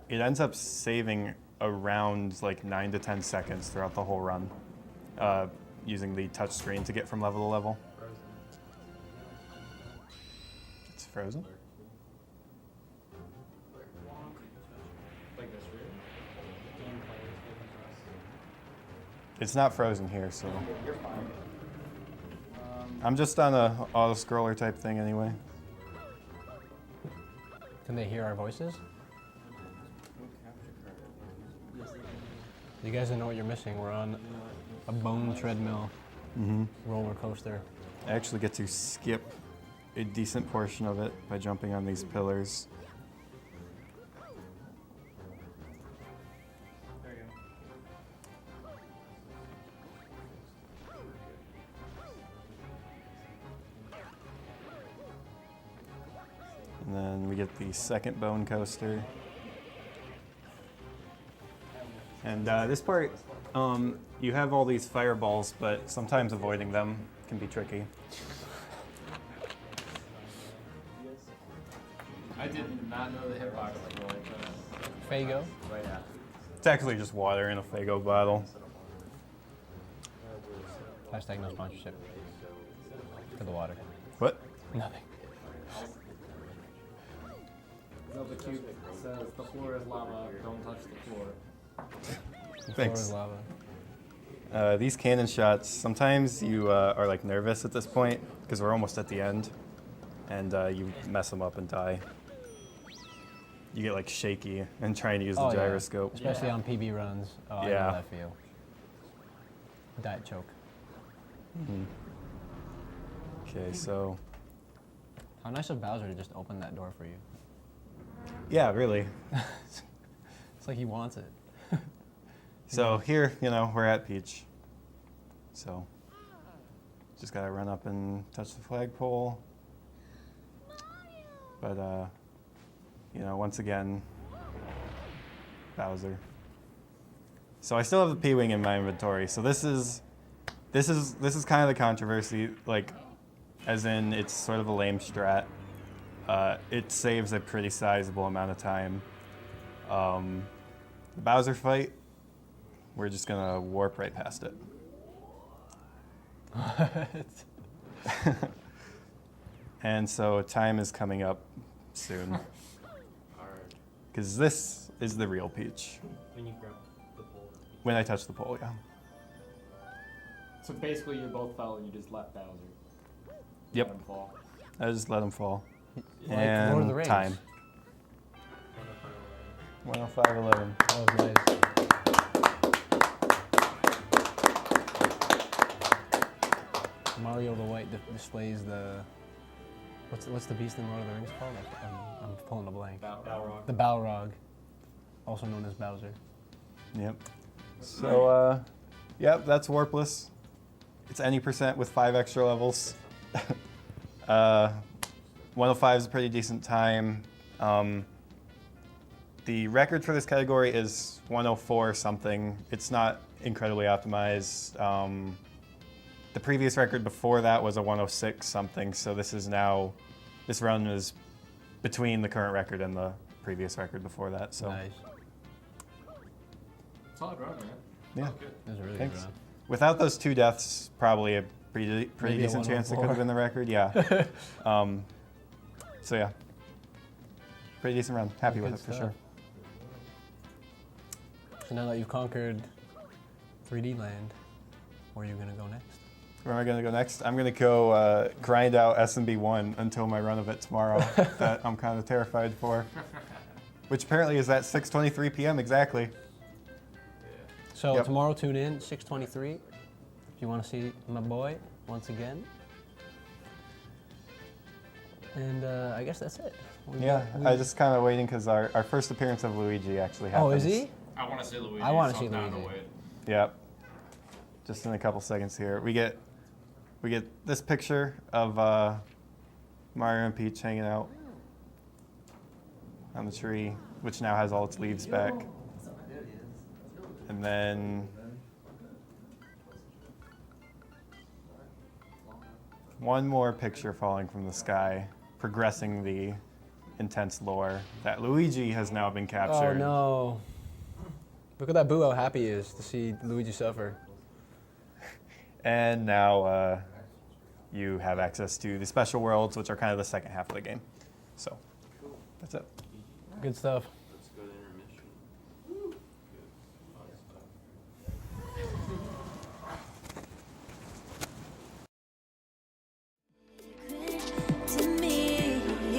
it ends up saving around like 9 to 10 seconds throughout the whole run using the touch screen to get from level to level. It's frozen? Like this, right? It's not frozen here, so. You're fine. I'm just on a auto-scroller type thing anyway. Can they hear our voices? Yes, they can. You guys don't know what you're missing. We're on a bone treadmill roller coaster. I actually get to skip a decent portion of it by jumping on these pillars. There you go. And then we get the second bone coaster. And this part, you have all these fireballs, but sometimes avoiding them can be tricky. I did not know the hitbox roll, but Fago. right after. It's actually just water in a Faygo bottle. Hashtag no sponsorship. For the water. What? Nothing. Zelda Cube says the floor is lava, don't touch the floor. Floor Thanks. is lava. These cannon shots, sometimes you are like nervous at this point because we're almost at the end, and you mess them up and die. You get like shaky and trying to use the Oh, yeah. gyroscope. Especially on PB runs. Oh, I Yeah. know that feel. Diet choke. Okay, so How nice of Bowser to just open that door for you. yeah, really. It's like he wants it. So here, we're at Peach. So Just gotta run up and touch the flagpole. But you know, once again, Bowser. So I still have the P-Wing in my inventory. So this is kind of the controversy, like, as in it's sort of a lame strat. It saves a pretty sizable amount of time. The Bowser fight, we're just gonna warp right past it. And so time is coming up soon. Because this is the real Peach. When you grab the pole. When I touch the pole, yeah. So basically, you both fell and you just let Bowser. Yep. Let him fall. I just let him fall. Like And Lord of the Rings. time. 105.11. That was nice. Mario the White displays the what's the beast in Lord of the Rings called? I'm pulling a blank. Balrog. The Balrog, also known as Bowser. Yep. So, yep, that's Warpless. It's any percent with 5 extra levels. 105 is a pretty decent time. The record for this category is 104 something. It's not incredibly optimized. The previous record before that was a 106 something, so this run is between the current record and the previous record before that. So Nice. Solid run, man. yeah, That was a really thanks. good run. Without those 2 deaths, probably a pretty Maybe a decent chance it 104. could have been the record. Yeah. So yeah, pretty decent run. Happy with Good it for stuff. sure. So now that you've conquered 3D land, where are you gonna go next? Where am I going to go next? I'm going to go grind out SMB 1 until my run of it tomorrow that I'm kind of terrified for. Which apparently is at 6:23 p.m. exactly. So Yep. tomorrow, tune in 6:23 if you want to see my boy once again. And I guess that's it. Yeah, I just kind of waiting because our first appearance of Luigi actually Oh, happens. is he? I want to see Luigi. I wanna so see I'm down to Luigi. wait. Yep. Just in a couple seconds here. We get this picture of Mario and Peach hanging out on the tree, which now has all its leaves back. And then one more picture falling from the sky, progressing the intense lore that Luigi has now been captured. Oh no! Look at that boo! How happy he is to see Luigi suffer. And now you have access to the special worlds, which are kind of the second half of the game. So that's it. Good stuff.